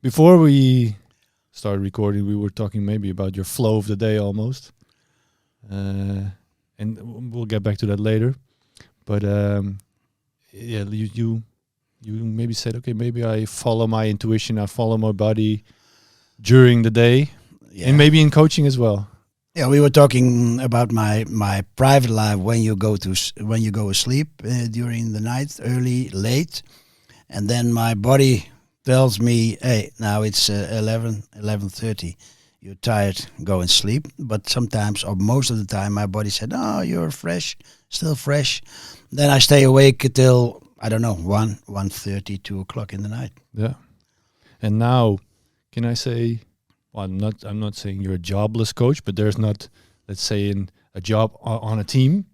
Before we started recording, we were talking maybe about your flow of the day almost, and we'll get back to that later. But yeah, you maybe said, okay, maybe I follow my intuition, I follow my body during the day, and maybe in coaching as well. Yeah, we were talking about my private life when you go asleep during the night, early, late, and then my body tells me, hey, now it's 11:30. You're tired, go and sleep. But sometimes, or most of the time, my body said, oh, you're fresh, still fresh. Then I stay awake till, I don't know, 1:30, 2 o'clock in the night. Yeah. And now, can I say, well, I'm not saying you're a jobless coach, but there's not, let's say, a job on a team.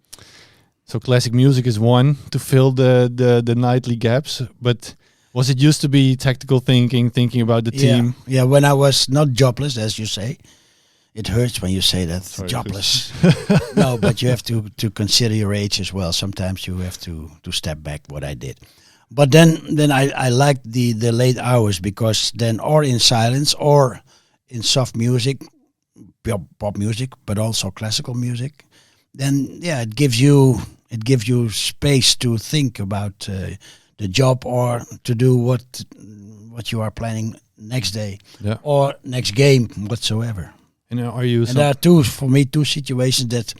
So classic music is one to fill the nightly gaps. But was it used to be tactical thinking about the team? Yeah, when I was not jobless, as you say. It hurts when you say that, Sorry, jobless. No, but you have to consider your age as well. Sometimes you have to step back, what I did. But then I liked the late hours, because then, or in silence, or in soft music, pop music, but also classical music, then it gives you space to think about the job, or to do what you are planning next day, or next game whatsoever. And are you? And there are two situations that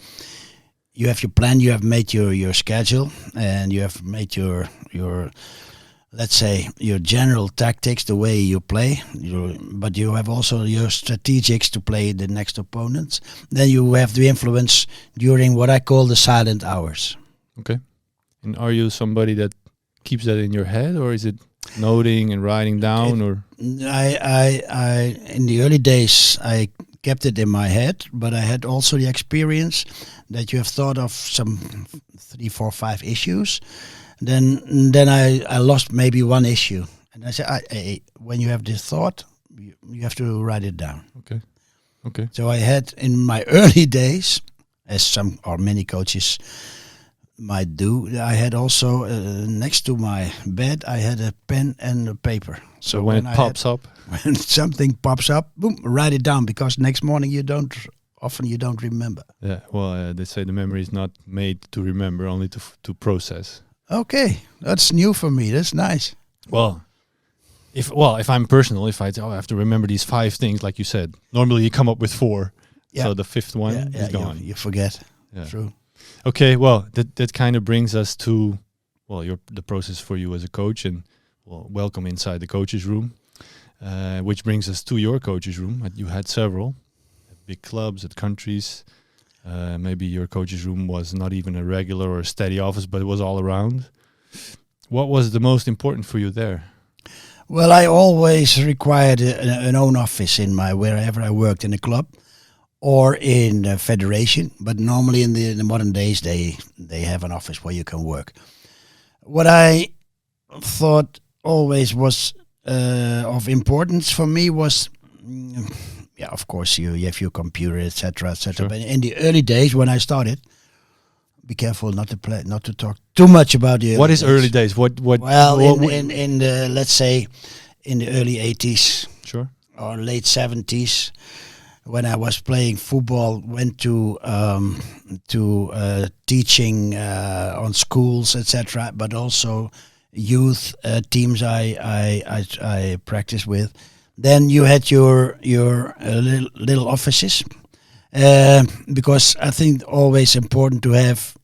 you have your plan, you have made your schedule, and you have made your let's say your general tactics, the way you play. But you have also your strategics to play the next opponents. Then you have the influence during what I call the silent hours. Okay. And are you somebody that keeps that in your head, or is it noting and writing down? Or I in the early days I kept it in my head, but I had also the experience that you have thought of some 3, 4, 5 issues. Then I lost maybe one issue, and I said, when you have this thought, you have to write it down. Okay. So I had in my early days, as some or many coaches might do, I had also next to my bed I had a pen and a paper. So when it pops up, when something pops up, boom, write it down, because next morning you don't remember. Yeah. Well, they say the memory is not made to remember, only to process. Okay, that's new for me. That's nice. Well, if I'm personal, if I have to remember these 5 things, like you said, normally you come up with 4. Yeah. So the 5th one is gone. You forget. Yeah. True. Okay, well, that kind of brings us to, the process for you as a coach, and welcome inside the coach's room, which brings us to your coach's room. You had several at big clubs, at countries. Maybe your coach's room was not even a regular or a steady office, but it was all around. What was the most important for you there? Well, I always required an own office in wherever I worked, in a club or in a federation. But normally in the modern days, they have an office where you can work. What I thought always was of importance for me was, of course, you have your computer, etc., etc. Sure. But in the early days when I started, be careful not to talk too much about the. What is early days? What? Well, in the, let's say, in the early 80s, sure, or late 70s, when I was playing football, went to teaching on schools, etc., but also youth teams I practiced with. Then you had your little offices, because I think always important to have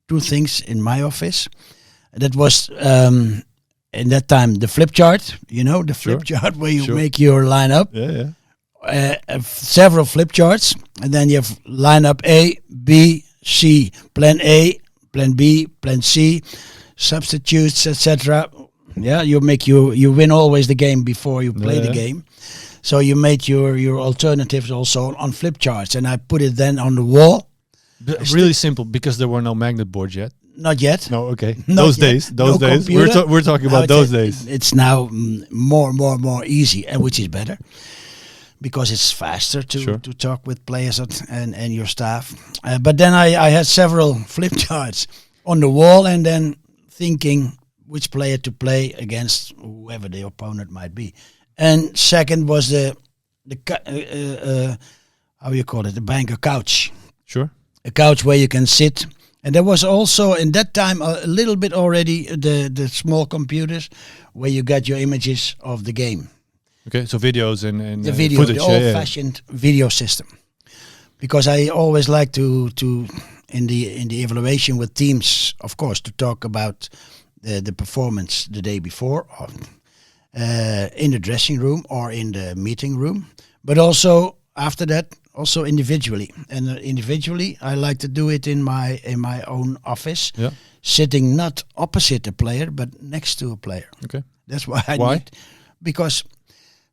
2 things in my office. That was in that time the flip chart, the flip chart where you make your lineup. Yeah. Several flip charts, and then you have lineup A, B, C, plan A, plan B, plan C, substitutes, etc. Yeah, you win always the game before you play the game. So you made your alternatives also on flip charts, and I put it then on the wall. Really simple, because there were no magnet boards yet. Not yet. No, okay. Not those yet. days. Computer. We're talking about those days. It's now more easy, and which is better, because it's faster to talk with players and your staff. But then I had several flip charts on the wall, and then thinking which player to play against, whoever the opponent might be. And second was the how you call it, the banker couch. Sure. A couch where you can sit. And there was also in that time a little bit already the small computers where you got your images of the game. Okay, so videos and The video, footage, the old-fashioned video system. Because I always like to in the evaluation with teams, of course, to talk about the performance the day before, or, in the dressing room or in the meeting room, but also after that, also individually. And individually, I like to do it in my own office, sitting not opposite a player but next to a player. Okay, that's why I need, because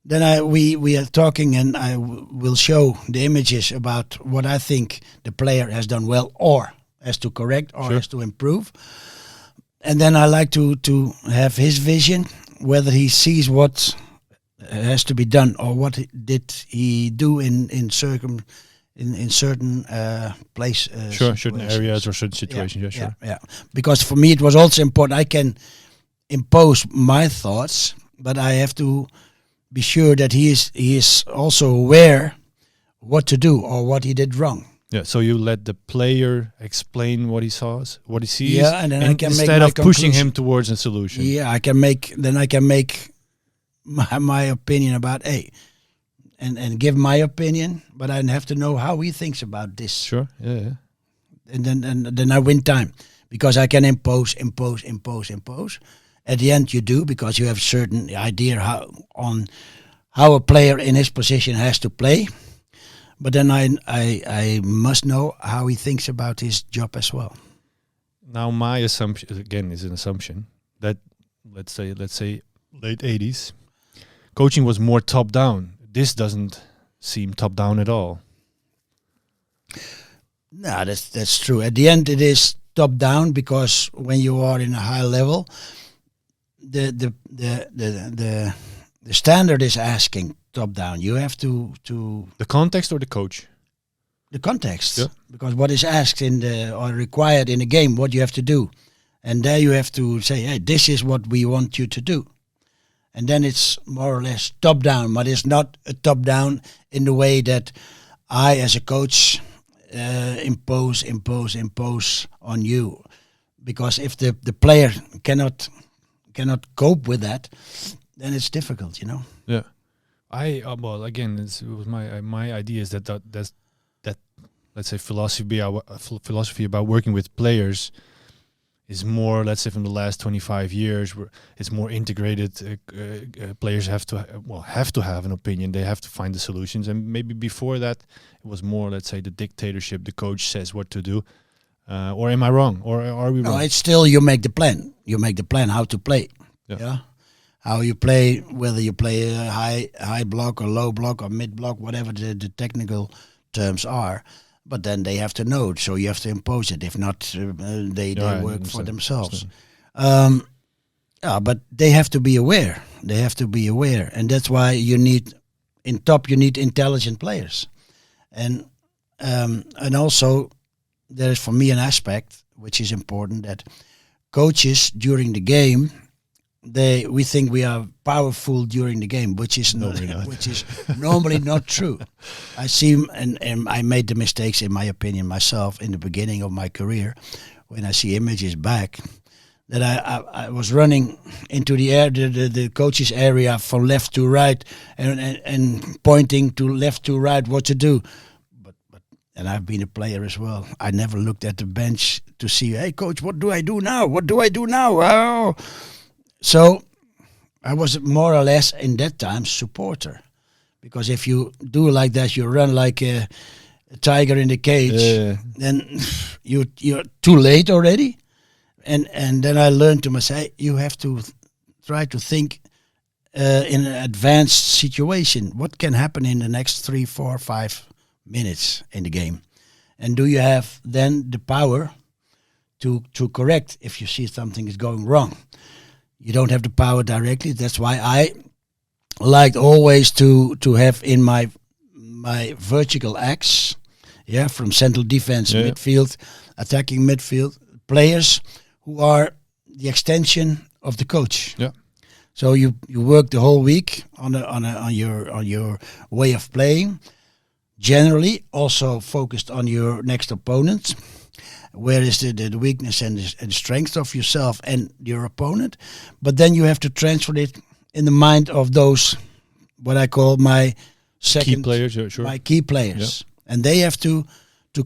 then we are talking, and I will show the images about what I think the player has done well, or has to correct, or has to improve. And then I like to have his vision, whether he sees what has to be done, or what did he do in certain place. Certain areas or certain situations. Yeah. Because for me it was also important. I can impose my thoughts, but I have to be sure that he is also aware what to do or what he did wrong. Yeah, so you let the player explain what he saws, what he sees, and then I can instead make of pushing him towards a solution. Yeah, I can make my opinion about and give my opinion, but I have to know how he thinks about this. Sure, yeah. And then I win time, because I can impose. At the end, you do, because you have a certain idea how a player in his position has to play. But then I must know how he thinks about his job as well. Now my assumption, again, is an assumption that let's say late 80s, coaching was more top down. This doesn't seem top down at all. No, that's true. At the end, it is top down, because when you are in a high level, the standard is asking top down. You have to the context or the coach. The context, because what is asked or required in the game, what you have to do, and there you have to say, hey, this is what we want you to do, and then it's more or less top down, but it's not a top down in the way that I, as a coach, impose on you, because if the player cannot cope with that, then it's difficult, you know. Yeah, well, again, it was my idea is that let's say philosophy about working with players is more, let's say, from the last 25 years, where it's more integrated. Players have to have an opinion. They have to find the solutions. And maybe before that, it was more, let's say, the dictatorship. The coach says what to do. Or am I wrong? Or are we wrong? No, it's still, you make the plan. You make the plan how to play. Yeah. How you play, whether you play a high block or low block or mid block, whatever the technical terms are. But then they have to know it, so you have to impose it. If not, they work for themselves. But they have to be aware. And that's why you need intelligent players. And also, there is for me an aspect which is important, that coaches during the game, we think we are powerful during the game, which is normally not true. I see, and I made the mistakes, in my opinion, myself in the beginning of my career, when I see images back, that I was running into the coach's area from left to right, and pointing to left to right what to do. And I've been a player as well. I never looked at the bench to see, hey, coach, what do I do now? Oh. So I was more or less, in that time, supporter. Because if you do like that, you run like a tiger in the cage, then you're too late already. And then I learned to myself, you have to try to think in an advanced situation. What can happen in the next 3, 4, 5 minutes in the game? And do you have then the power to correct if you see something is going wrong? You don't have the power directly. That's why I liked always to have in my vertical axis, from central defense, midfield, attacking midfield, players who are the extension of the coach. Yeah. So you work the whole week on your way of playing. Generally, also focused on your next opponent. Where is the weakness and the strength of yourself and your opponent? But then you have to transfer it in the mind of those, what I call my second Key players, yeah, sure. my key players, and they have to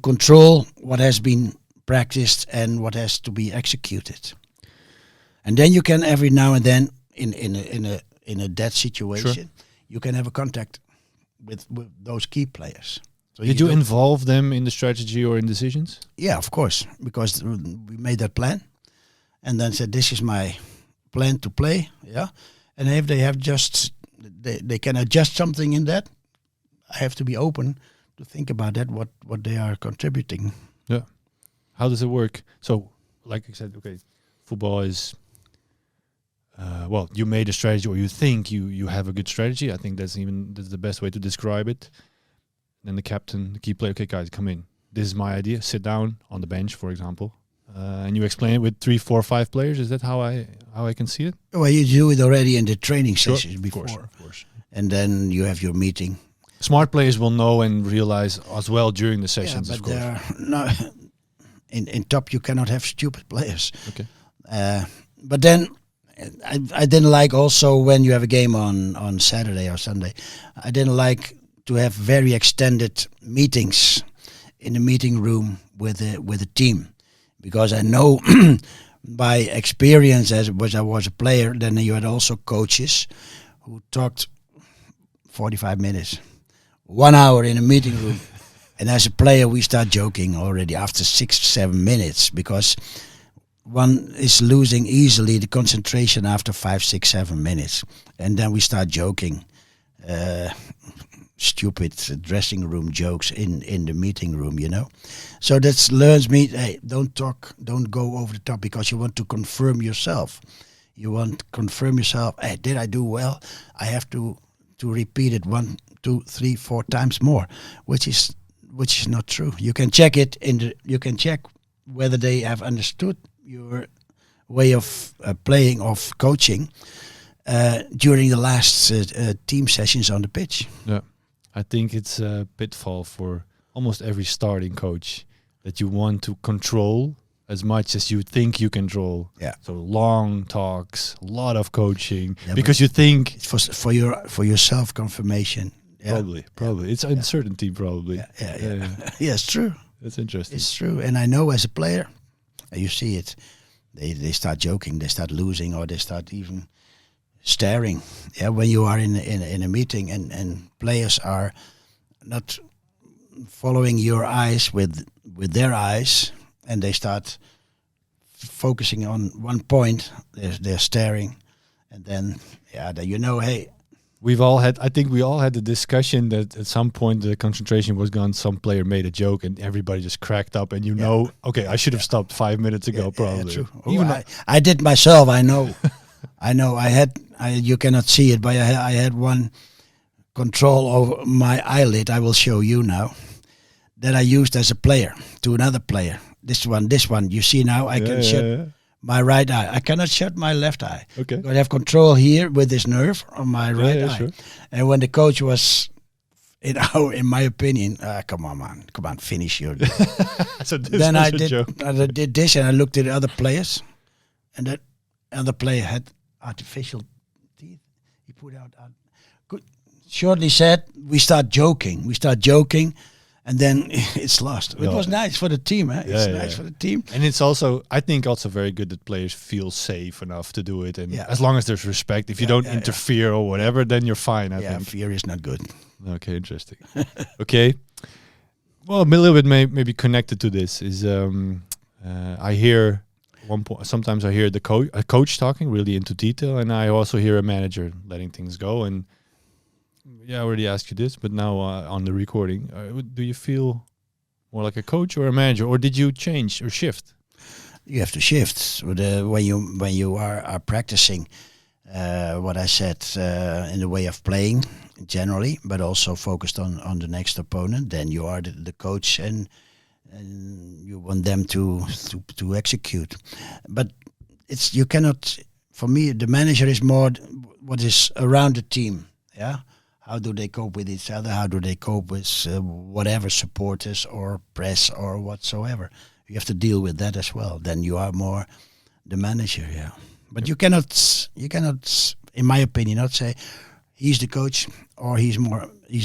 control what has been practiced and what has to be executed. And then you can every now and then in a dead situation, you can have a contact with those key players. So Did you involve them in the strategy or in decisions? Yeah, of course, because we made that plan, and then said this is my plan to play. Yeah, and if they have they can adjust something in that, I have to be open to think about that, what they are contributing. Yeah. How does it work? So, like I said, okay, football is. Well, you made a strategy, or you think you have a good strategy. I think that's the best way to describe it. Then the captain, the key player, okay, guys, come in. This is my idea. Sit down on the bench, for example, and you explain it with 3, 4, 5 players. Is that how I can see it? Well, you do it already in the training sessions before, of course. And then you have your meeting. Smart players will know and realize as well during the sessions, but of course. there are no, in top you cannot have stupid players. Okay. But then I didn't like also when you have a game on Saturday or Sunday. I didn't like to have very extended meetings in the meeting room with a team, because I know by experience as I was a player, then you had also coaches who talked 45 minutes, 1 hour in a meeting room. And as a player, we start joking already after 6, 7 minutes, because one is losing easily the concentration after 5, 6, 7 minutes. And then we start joking, stupid dressing room jokes in the meeting room, you know. So that learns me, hey, don't talk, don't go over the top, because you want to confirm yourself. You want to confirm yourself, hey, did I do well? I have to repeat it 1, 2, 3, 4 times more, which is not true. You can check it you can check whether they have understood your way of playing, of coaching during the last team sessions on the pitch. Yeah, I think it's a pitfall for almost every starting coach that you want to control as much as you think you control. Yeah. So long talks, a lot of coaching, because you think for your self confirmation. Yeah. Probably it's uncertainty. Probably. Yeah. Yeah, it's true. That's interesting. It's true, and I know as a player, you see it. They start joking, they start losing, or they start even staring. Yeah, when you are in a meeting and players are not following your eyes with their eyes, and they start focusing on one point, they're staring, and then you know, hey. I think we all had the discussion that at some point the concentration was gone. Some player made a joke and everybody just cracked up, and know, okay, I should have stopped 5 minutes ago, probably. True. I did myself. I know. I know. You cannot see it, but I had one control over my eyelid. I will show you now, that I used as a player to another player. This one. You see now, I can shut my right eye. I cannot shut my left eye. Okay. I have control here with this nerve on my right eye. Sure. And when the coach was, in my opinion, come on, man, finish your. So then I did this, and I looked at the other players, and that other player had artificial teeth. He put out. Good. Shortly said, we start joking. And then it's lost. It was nice for the team. It's nice for the team. And it's also, I think, also very good that players feel safe enough to do it. And as long as there's respect, if you don't interfere or whatever, then you're fine, I think. Fear is not good. Okay, interesting. Okay. Well, a little bit maybe connected to this is I hear sometimes I hear a coach talking really into detail, and I also hear a manager letting things go. And I already asked you this, but now on the recording, do you feel more like a coach or a manager, or did you change or shift? You have to shift when you are practicing. What I said in the way of playing generally, but also focused on the next opponent. Then you are the coach, and you want them to execute. But you cannot for me, the manager is more what is around the team. Yeah, how do they cope with each other? How do they cope with whatever supporters or press or whatsoever? You have to deal with that as well. Then you are more the manager. Yeah, but you cannot, in my opinion, not say he's the coach or he's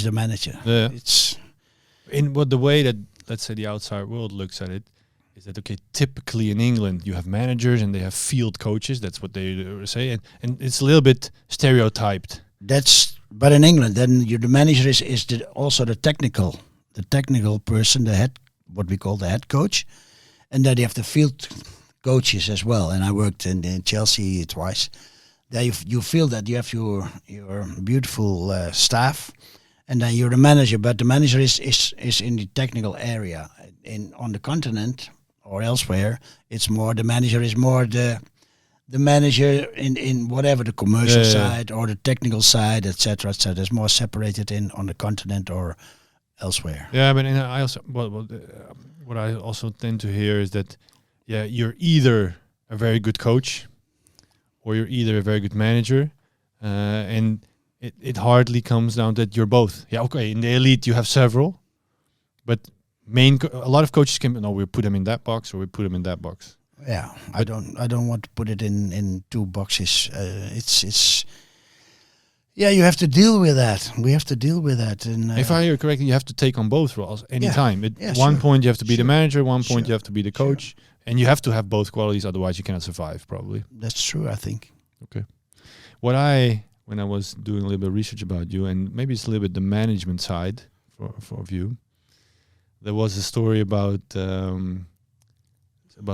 the manager. Yeah. It's In what the way that, let's say, the outside world looks at it, is that, okay, typically in England you have managers and they have field coaches. That's what they say, and it's a little bit stereotyped. but in England, then the manager is also the technical person, the head, what we call the head coach, and then you have the field coaches as well. And I worked in Chelsea twice. There you feel that you have your beautiful staff, and then you're the manager. But the manager is in the technical area. On the continent or elsewhere, it's more the manager is more the manager in whatever the commercial side or the technical side, etc. etc. It's more separated on the continent or elsewhere. Yeah, but I also what I also tend to hear is that you're either a very good coach or you're either a very good manager, and it hardly comes down that you're both. Yeah, okay, in the elite you have several, but a lot of coaches can we put them in that box or we put them in that box. Yeah, I don't want to put it in two boxes. It's you have to deal with that. We have to deal with that. And if I hear correctly, you have to take on both roles anytime. At one sure. point you have to be the Sure. manager, one point Sure. you have to be the coach, and you have to have both qualities. Otherwise, you cannot survive. Probably. That's true, I think. Okay. When I was doing a little bit of research about you, and maybe it's a little bit the management side for you, there was a story about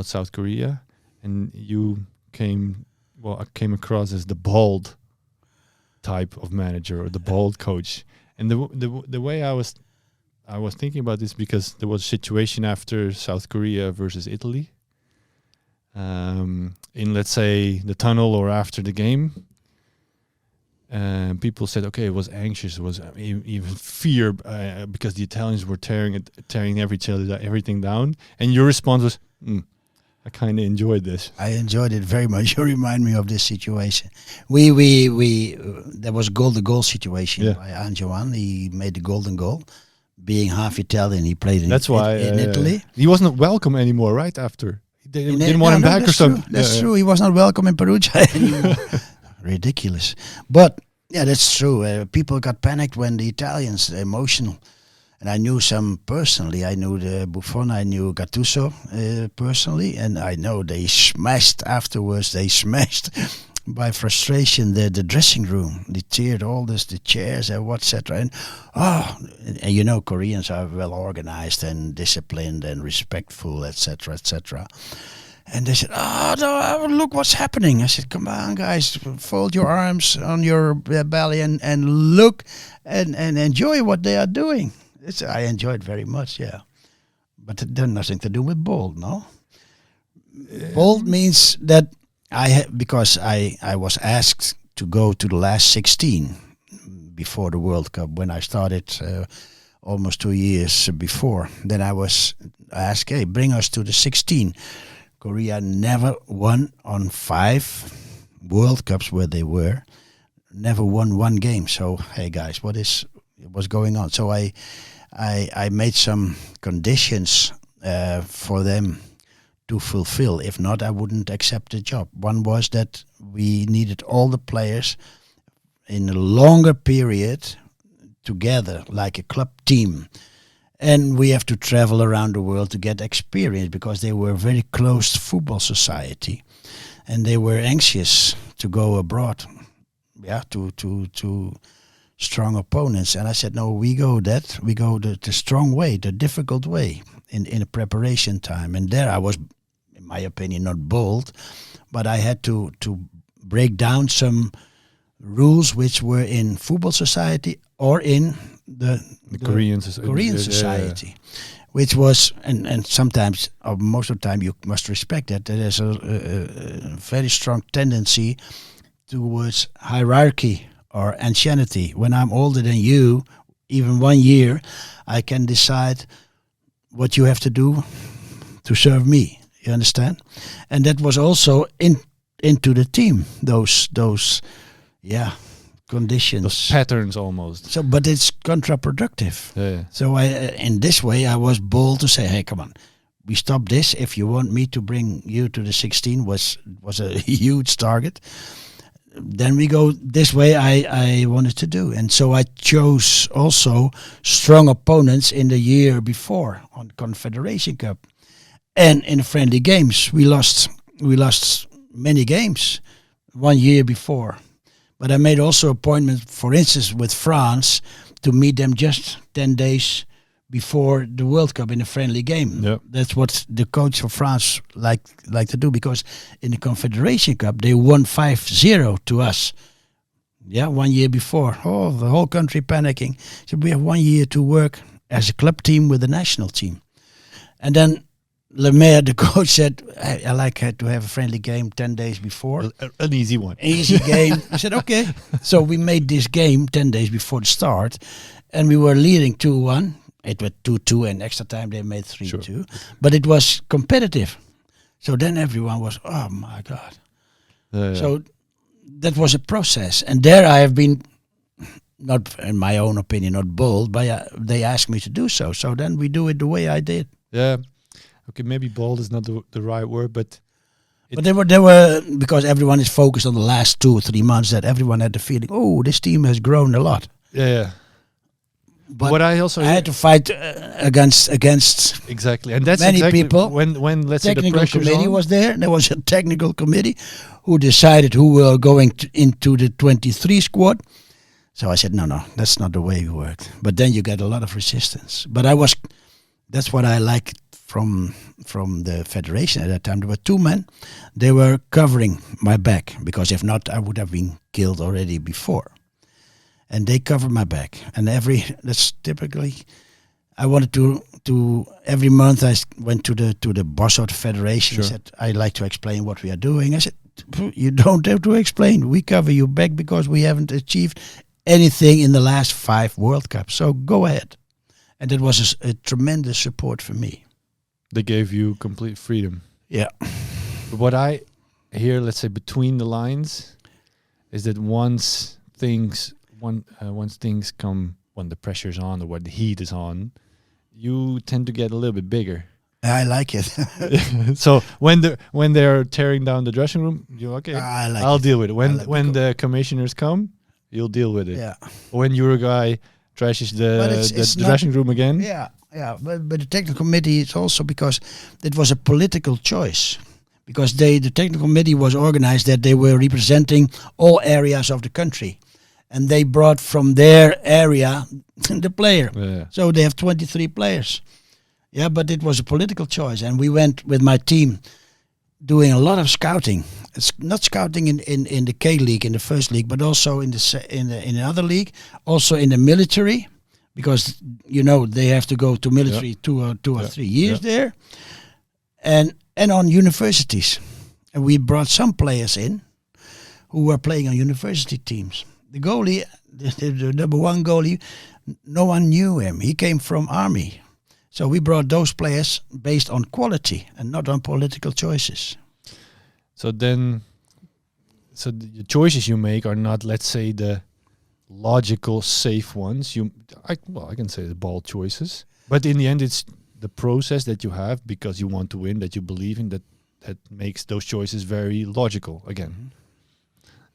South Korea, and you I came across as the bald type of manager or the bald coach. And the way I was thinking about this, because there was a situation after South Korea versus Italy, in, let's say, the tunnel or after the game. People said, okay, it was anxious, it was even fear, because the Italians were tearing everything down. And your response was, I kind of enjoyed this. I enjoyed it very much. You remind me of this situation. There was the goal situation by Anjoan. He made the golden goal. Being half Italian, he played in Italy. He wasn't welcome anymore right after. They didn't want him back or something. That's true. He was not welcome in Perugia anymore. Ridiculous. But yeah, that's true. People got panicked when the Italians, emotional. And I knew some personally. I knew the Buffon, I knew Gattuso personally. And I know they smashed afterwards. They smashed by frustration the dressing room. They teared all this, the chairs and etc. And you know, Koreans are well organized and disciplined and respectful, etc. etc. And they said, no, look what's happening. I said, come on, guys, fold your arms on your belly and look and enjoy what they are doing. I enjoy it very much, yeah. But it has nothing to do with bold, no? Bold means that because I was asked to go to the last 16 before the World Cup when I started almost 2 years before. Then I was asked, hey, bring us to the 16. Korea never won on 5 World Cups where they were. Never won one game. So, hey guys, what's going on? So I made some conditions for them to fulfill. If not, I wouldn't accept the job. One was that we needed all the players in a longer period together, like a club team. And we have to travel around the world to get experience, because they were a very closed football society, and they were anxious to go abroad, to strong opponents. And I said, no, we go the strong way, the difficult way in a preparation time. And there I was, in my opinion, not bold, but I had to break down some rules which were in football society or in the Korean society, which was, and sometimes, or most of the time, you must respect that there's a very strong tendency towards hierarchy or ancienity. When I'm older than you, even 1 year, I can decide what you have to do to serve me. You understand? And that was also into the team those conditions, those patterns almost. So, but it's counterproductive. Yeah. So in this way, I was bold to say, "Hey, come on, we stop this. If you want me to bring you to the 16, was a huge target. Then we go this way." I wanted to do, and so I chose also strong opponents in the year before on Confederation Cup, and in friendly games we lost many games 1 year before. But I made also appointments, for instance, with France to meet them just 10 days before the World Cup in a friendly game. Yep. That's what the coach of France like to do, because in the Confederation Cup they won 5-0 to us. Yeah, 1 year before. Oh, the whole country panicking. So we have 1 year to work as a club team with the national team. And then Lemaire, the coach, said, I like to have a friendly game 10 days before. An easy one. Easy game. I said, okay. So we made this game 10 days before the start, and we were leading 2-1. It was 2-2, and extra time they made 3-2. Sure. But it was competitive. So then everyone was, oh my God. So that was a process. And there I have been, not in my own opinion, not bold, but they asked me to do so. So then we do it the way I did. Yeah. Okay, maybe bold is not the right word, but they were because everyone is focused on the last 2 or 3 months, that everyone had the feeling, oh, this team has grown a lot. Yeah. But what I had to fight against exactly, and that's many exactly people. When let's say the technical pressure's committee on. was there. There was a technical committee who decided who were going into the 23 squad. So I said, no, that's not the way we worked. But then you get a lot of resistance. But that's what I liked from the federation at that time. There were 2 men. They were covering my back, because if not, I would have been killed already before. And they covered my back. And that's typically, I wanted to every month I went to the boss of the federation. Sure. I said, I'd like to explain what we are doing. I said, you don't have to explain. We cover your back because we haven't achieved anything in the last 5 World Cups. So go ahead. And that was a tremendous support for me. They gave you complete freedom. Yeah. But what I hear, let's say between the lines, is that once things come, when the pressure's on or when the heat is on, you tend to get a little bit bigger. I like it. So when they're tearing down the dressing room, you're okay. I'll deal with it. When the commissioners come, you'll deal with it. Yeah. When Uruguay trashes the dressing room again. Yeah. But the technical committee is also because it was a political choice. Because the technical committee was organized that they were representing all areas of the country. And they brought from their area the player. Yeah. So they have 23 players. Yeah, but it was a political choice. And we went with my team doing a lot of scouting. It's not scouting in the K League, in the first league, but also in another league, also in the military, because they have to go to military 2 or 3 years there, and on universities. And we brought some players in who were playing on university teams. The goalie, the number 1 goalie, no one knew him. He came from army. So we brought those players based on quality and not on political choices. So the choices you make are not, let's say, the logical, safe ones. I can say the bold choices. But in the end, it's the process that you have because you want to win, that you believe in, that makes those choices very logical again.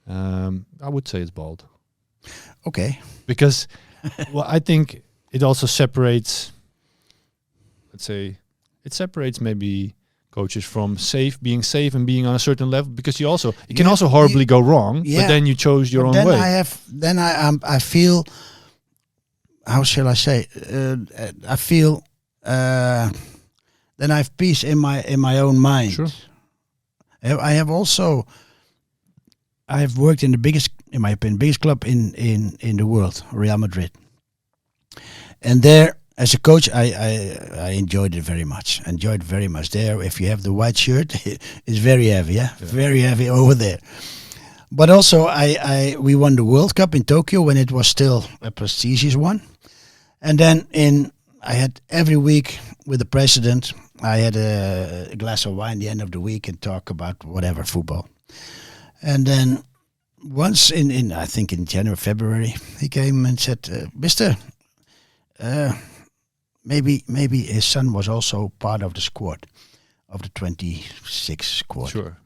I would say it's bold. Okay. Because, I think it also separates, let's say, maybe coaches from being safe and being on a certain level, because it can also horribly go wrong, but then you chose your own way. I feel, how shall I say, then I have peace in my own mind. Sure. I have worked in the biggest, in my opinion, biggest club in the world, Real Madrid. And there, as a coach, I enjoyed it very much. There, if you have the white shirt, it's very heavy, yeah? Very heavy over there. But also, we won the World Cup in Tokyo when it was still a prestigious one. And then I had every week with the president, I had a glass of wine at the end of the week and talk about whatever, football. And then once in I think in January, February, he came and said, Mister, maybe his son was also part of the squad, of the 26 squad. Sure.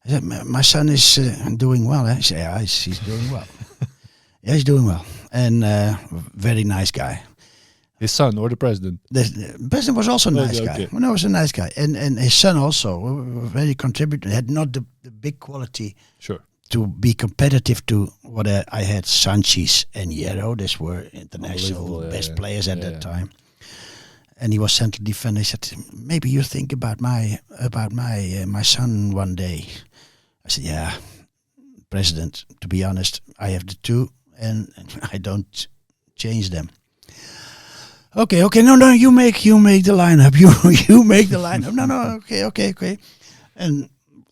I said, my son is doing well. I said, yeah, he's doing well. Yeah, he's doing well. And very nice guy. His son or the president? The president was also a nice guy. Well, no, was a nice guy. And his son also, very contributing. Had not the big quality Sure. to be competitive to what I had. Sanchez and Hierro. These were international best players at that time. And he was central defender. He said, maybe you think about my son one day. I said, yeah, President, to be honest, I have the two and I don't change them. Okay, no, you make the lineup. You make the lineup. No, okay. And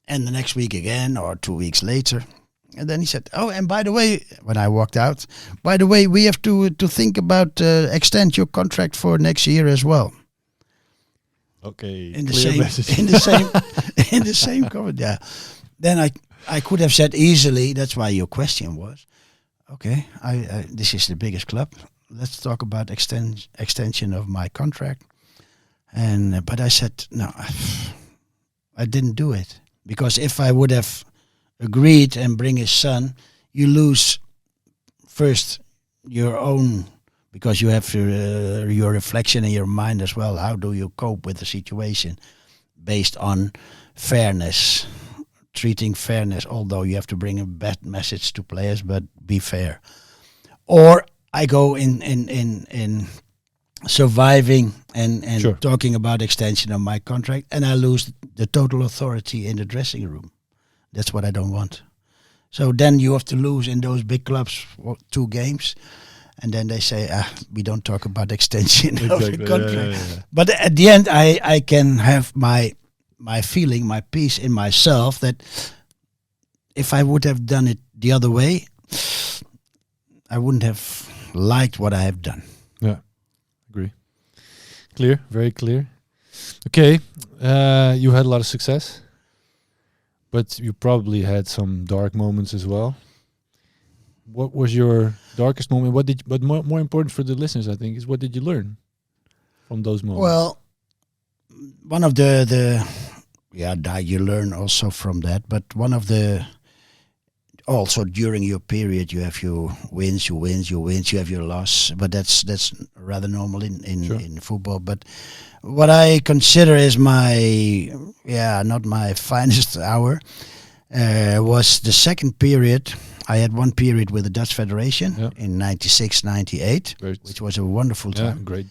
the next week again, or 2 weeks later. And then he said, oh, and by the way, when I walked out, by the way, we have to think about extend your contract for next year as well. Okay. In the same comment, yeah. Then I could have said easily, that's why your question was, okay, I this is the biggest club. Let's talk about extension of my contract. And but I said, no, I didn't do it. Because if I would have agreed and bring his son, you lose first your own, because you have your reflection in your mind as well. How do you cope with the situation based on fairness, treating fairness, although you have to bring a bad message to players, but be fair. Or I go in surviving and Sure. talking about extension of my contract, and I lose the total authority in the dressing room. That's what I don't want. So then you have to lose in those big clubs 2 games, and then they say, we don't talk about extension of the contract. Yeah. But at the end, I can have my feeling, my peace in myself, that if I would have done it the other way, I wouldn't have liked what I have done. Yeah, agree. Clear, very clear. Okay, you had a lot of success, but you probably had some dark moments as well. What was your darkest moment? But more important for the listeners, I think, is what did you learn from those moments? Well, one of you learn also from that, but one of the, also during your period, you have your wins, you have your loss, but that's rather normal in football. But what I consider is not my finest hour, was the second period. I had one period with the Dutch Federation in 96, 98, which was a wonderful time. Great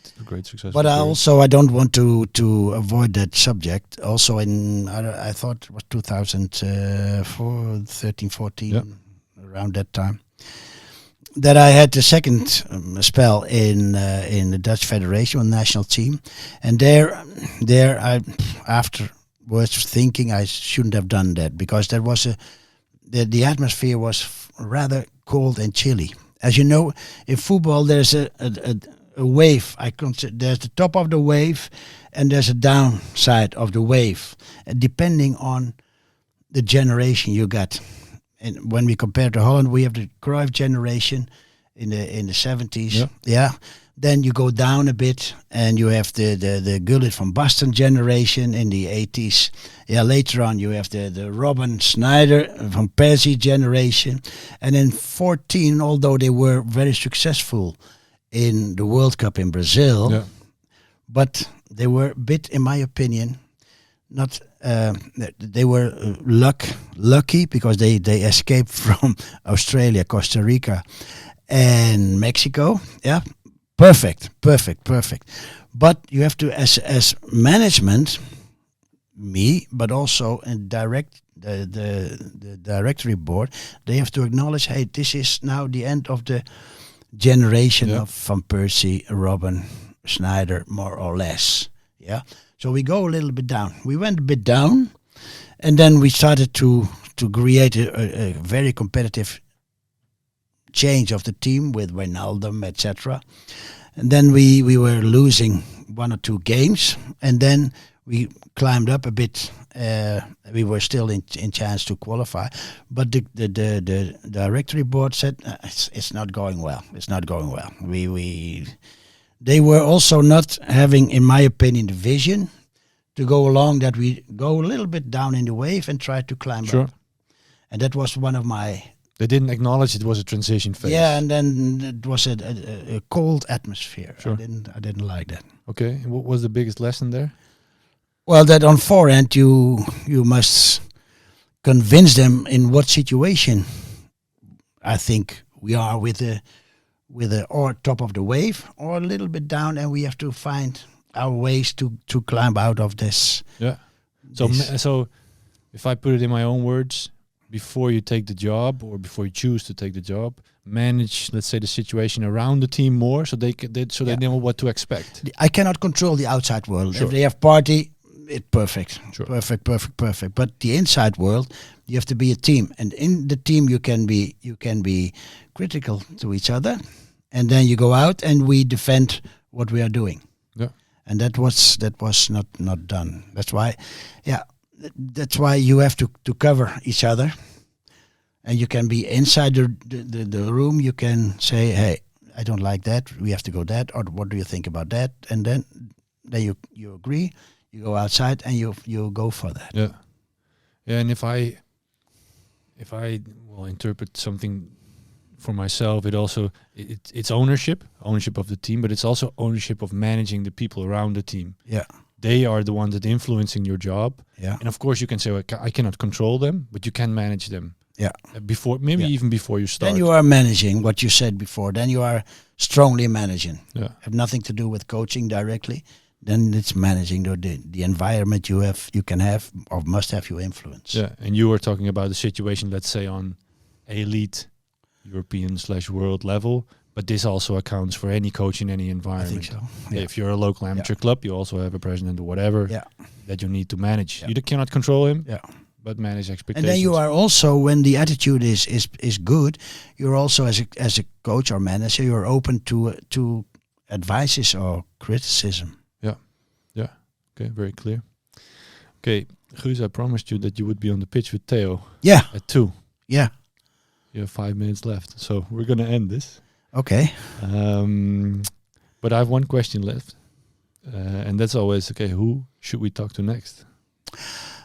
success. But I don't want to avoid that subject. Also I thought it was 2004, 13, 14, around that time, that I had the second spell in the Dutch Federation, national team. And there I, afterwards thinking I shouldn't have done that, because there was the atmosphere was rather cold and chilly. As you know, in football there's a wave. I consider there's the top of the wave and there's a downside of the wave, depending on the generation you got. And when we compare to Holland, we have the Cruyff generation in the 70s. Yeah. Then you go down a bit and you have the Gullit from Boston generation in the 80s. Yeah, later on you have the Robben Sneijder from PSV generation. And in 14, although they were very successful in the World Cup in Brazil, but they were a bit, in my opinion, not they were lucky because they escaped from Australia, Costa Rica and Mexico. Yeah. Perfect. But you have to, as management, but also in the directory board, they have to acknowledge, hey, this is now the end of the generation of Van Persie, Robben, Sneijder, more or less. Yeah. So we go a little bit down. We went a bit down, and then we started to create a very competitive change of the team with Wijnaldum, etc. And then we were losing 1 or 2 games, and then we climbed up a bit. We were still in chance to qualify, but the directory board said it's not going well. It's not going well. They were also not having, in my opinion, the vision to go along that we go a little bit down in the wave and try to climb up. And that was one of my... They didn't acknowledge it was a transition phase. Yeah, and then it was a cold atmosphere. Sure. I didn't like that. Okay, what was the biggest lesson there? Well, that on forehand you must convince them in what situation I think we are with the or top of the wave or a little bit down, and we have to find our ways to climb out of this. Yeah. So if I put it in my own words, before you take the job or before you choose to take the job, manage, let's say, the situation around the team more, so they know what to expect. I cannot control the outside world. Sure. If they have party, it's perfect. Sure. Perfect. But the inside world, you have to be a team, and in the team you can be critical to each other, and then you go out and we defend what we are doing. Yeah. And that was not done. That's why you have to cover each other, and you can be inside the room. You can say, hey, I don't like that. We have to go that, or what do you think about that? And then you agree. You go outside and you go for that. Yeah. And if I interpret something for myself, it's ownership of the team, but it's also ownership of managing the people around the team. Yeah. They are the ones that influencing your job. Yeah. And of course you can say, well, I cannot control them, but you can manage them. Yeah. Even before you start. Then you are managing what you said before. Then you are strongly managing. Yeah. Have nothing to do with coaching directly. Then it's managing the environment you can have or must have your influence. Yeah. And you were talking about the situation, let's say, on elite European/world level. But this also accounts for any coach in any environment. I think so. Yeah. If you're a local amateur club, you also have a president or whatever that you need to manage. Yeah. You cannot control him, but manage expectations. And then you are also, when the attitude is good, you're also as a coach or manager, you're open to advices or criticism. Yeah. Okay, very clear. Okay, Guus, I promised you that you would be on the pitch with Theo. Yeah. At 2. Yeah. You have 5 minutes left, so we're gonna end this. Okay. But I have one question left, and that's always, okay, who should we talk to next?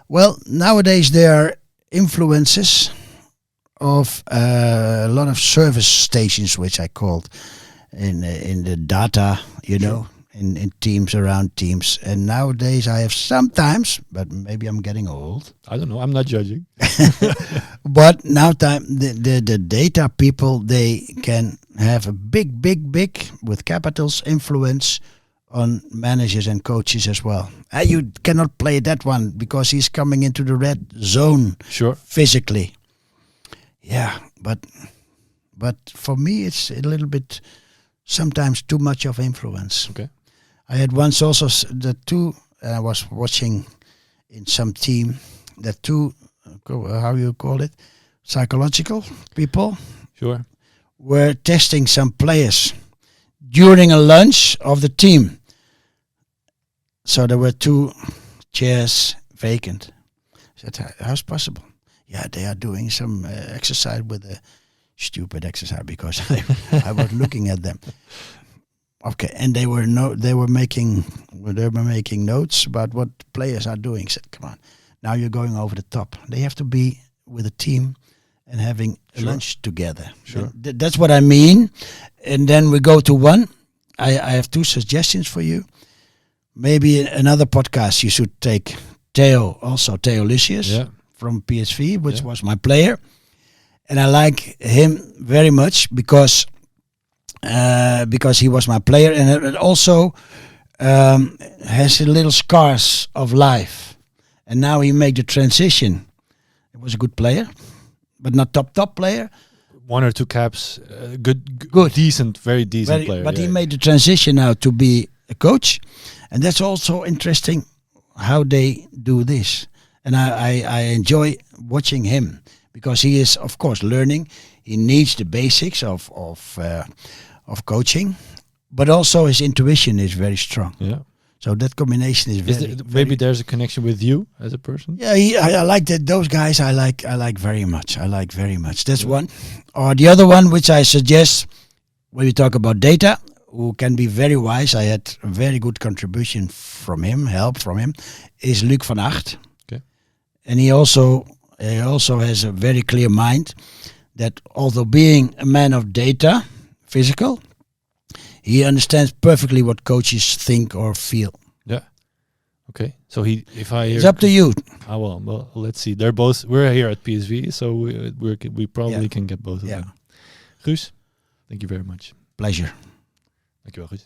Well, nowadays there are influences of a lot of service stations, which I called in the data, know, in teams around teams. And nowadays I have sometimes, but maybe I'm getting old. I don't know. I'm not judging. But now the data people, they can have a big with capitals influence on managers and coaches as well. You cannot play that one because he's coming into the red zone. Sure. Physically. Yeah, but for me it's a little bit sometimes too much of influence. Okay. I had once also I was watching in some team, the two, how you call it, psychological people. Sure. Were testing some players during a lunch of the team. So there were 2 chairs vacant. I said, how's possible? Yeah, they are doing some exercise with a stupid exercise because I was looking at them. Okay, and they were making notes about what players are doing. I said, come on, now you're going over the top. They have to be with a team and having a lunch together. Sure. That's what I mean. And then we go to one. I have 2 suggestions for you. Maybe another podcast you should take Theo Lucius from PSV, which was my player. And I like him very much because he was my player, and it also has a little scars of life. And now he made the transition. He was a good player, but not top player. 1 or 2 caps, good, decent, very decent player. But he made the transition now to be a coach, and that's also interesting how they do this. And I enjoy watching him because he is, of course, learning. He needs the basics of coaching, but also his intuition is very strong. Yeah. So that combination is Is very, there, very maybe there's a connection with you as a person. yeah, I like that. Those guys, I like very much. I like very much. That's Yeah. one. Or the other one, which I suggest when we talk about data, who can be very wise. I had a very good contribution from him, help from him, is Luc van Acht. Okay. And he also has a very clear mind that although being a man of data, physical, he understands perfectly what coaches think or feel. Yeah. Okay. So if I It's up to you. well, let's see. We're here at PSV, so we probably can get both of them. Guus, thank you very much. Pleasure. Dankjewel, Guus.